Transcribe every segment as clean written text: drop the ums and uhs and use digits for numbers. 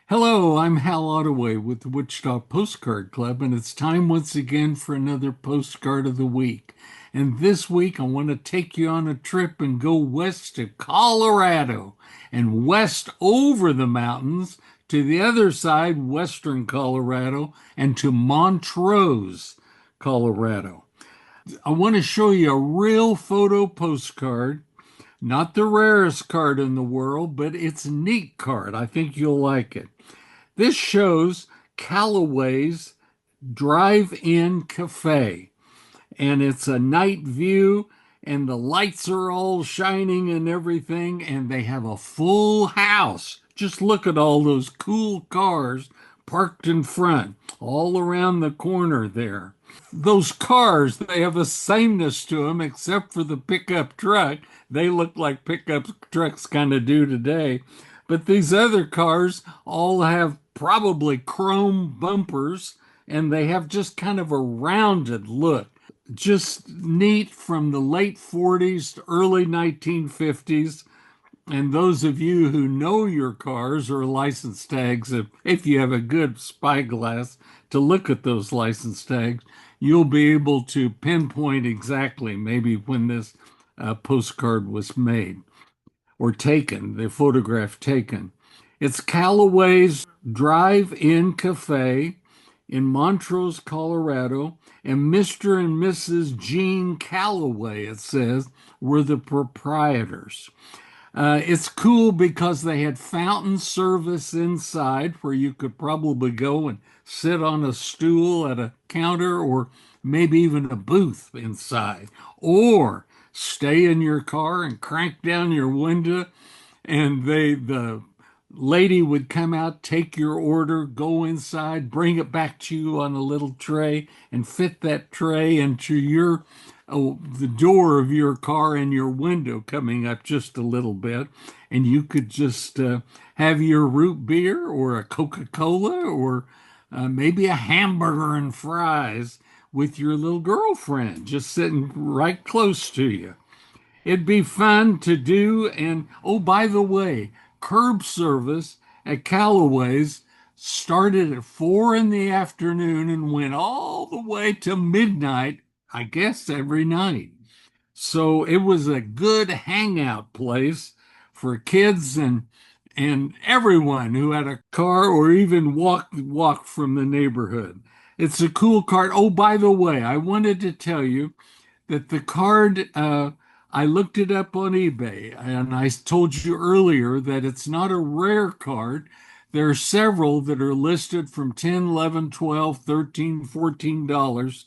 Hello, I'm Hal Ottaway with the Wichita Postcard Club, and it's time once again for another postcard of the week. And this week, I want to take you on a trip and go west to Colorado and west over the mountains to the other side, western Colorado, and to Montrose, Colorado. I want to show you a real photo postcard, not the rarest card in the world, but it's a neat card. I think you'll like it. This shows Callaway's Drive-In Cafe, and it's a night view, and the lights are all shining and everything, and they have a full house. Just look at all those cool cars parked in front, all around the corner there. Those cars, they have a sameness to them, except for the pickup truck. They look like pickup trucks kind of do today. But these other cars all have probably chrome bumpers, and they have just kind of a rounded look. Just neat from the late 40s to early 1950s. And those of you who know your cars or license tags, if you have a good spyglass to look at those license tags, you'll be able to pinpoint exactly maybe when this postcard was made or taken, the photograph taken. It's Callaway's Drive-In Cafe in Montrose, Colorado, and Mr. and Mrs. Gene Callaway, it says, were the proprietors. It's cool because they had fountain service inside where you could probably go and sit on a stool at a counter or maybe even a booth inside, or stay in your car and crank down your window, and the lady would come out, take your order, go inside, bring it back to you on a little tray, and fit that tray into your the door of your car and your window coming up just a little bit, and you could just have your root beer or a Coca-Cola or maybe a hamburger and fries with your little girlfriend just sitting right close to you. It'd be fun to do. And oh, by the way, curb service at Callaway's started at 4 in the afternoon and went all the way to midnight, I guess, every night. So it was a good hangout place for kids and everyone who had a car or even walk from the neighborhood. It's a cool card. Oh, by the way, I wanted to tell you that the card, I looked it up on eBay, and I told you earlier that it's not a rare card. There are several that are listed from 10, 11, 12, 13, $14.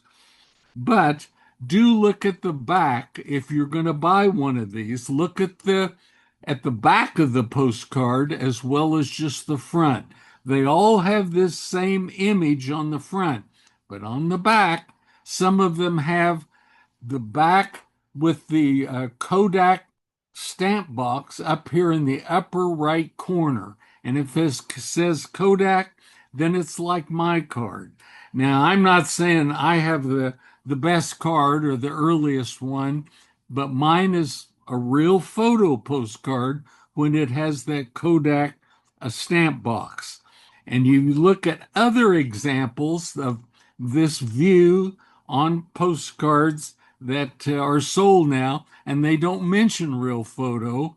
But do look at the back if you're going to buy one of these. Look at the back of the postcard as well as just the front. They all have this same image on the front, but on the back, some of them have the back with the Kodak stamp box up here in the upper right corner. And if it says Kodak, then it's like my card. Now, I'm not saying I have the best card or the earliest one, but mine is a real photo postcard when it has that Kodak stamp box. And you look at other examples of this view on postcards that are sold now, and they don't mention real photo.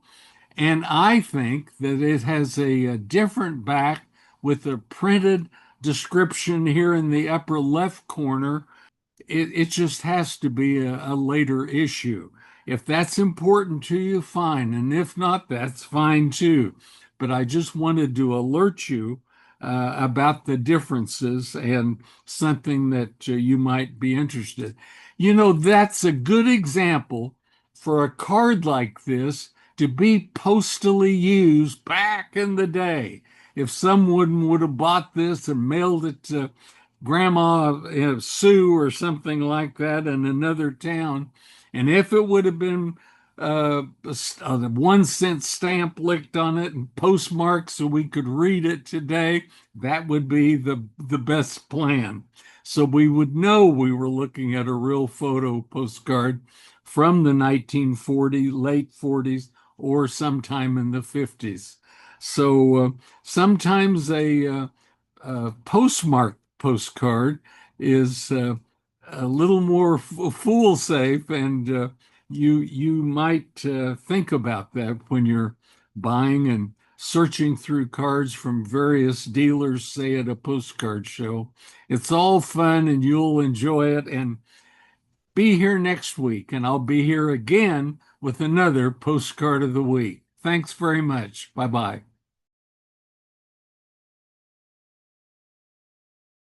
And I think that it has a different back with a printed description here in the upper left corner. It just has to be a later issue. If that's important to you, fine. And if not, that's fine too. But I just wanted to alert you about the differences and something that you might be interested. You know, that's a good example for a card like this to be postally used back in the day. If someone would have bought this and mailed it to Grandma Sue or something like that in another town, and if it would have been a 1 cent stamp licked on it and postmarked so we could read it today, that would be the best plan. So we would know we were looking at a real photo postcard from the 1940s, late 40s, or sometime in the 50s. So sometimes postmarked postcard is a little more fool safe, and you might think about that when you're buying and searching through cards from various dealers, say at a postcard show. It's all fun, and you'll enjoy it. And be here next week, and I'll be here again with another postcard of the week. Thanks very much. Bye bye.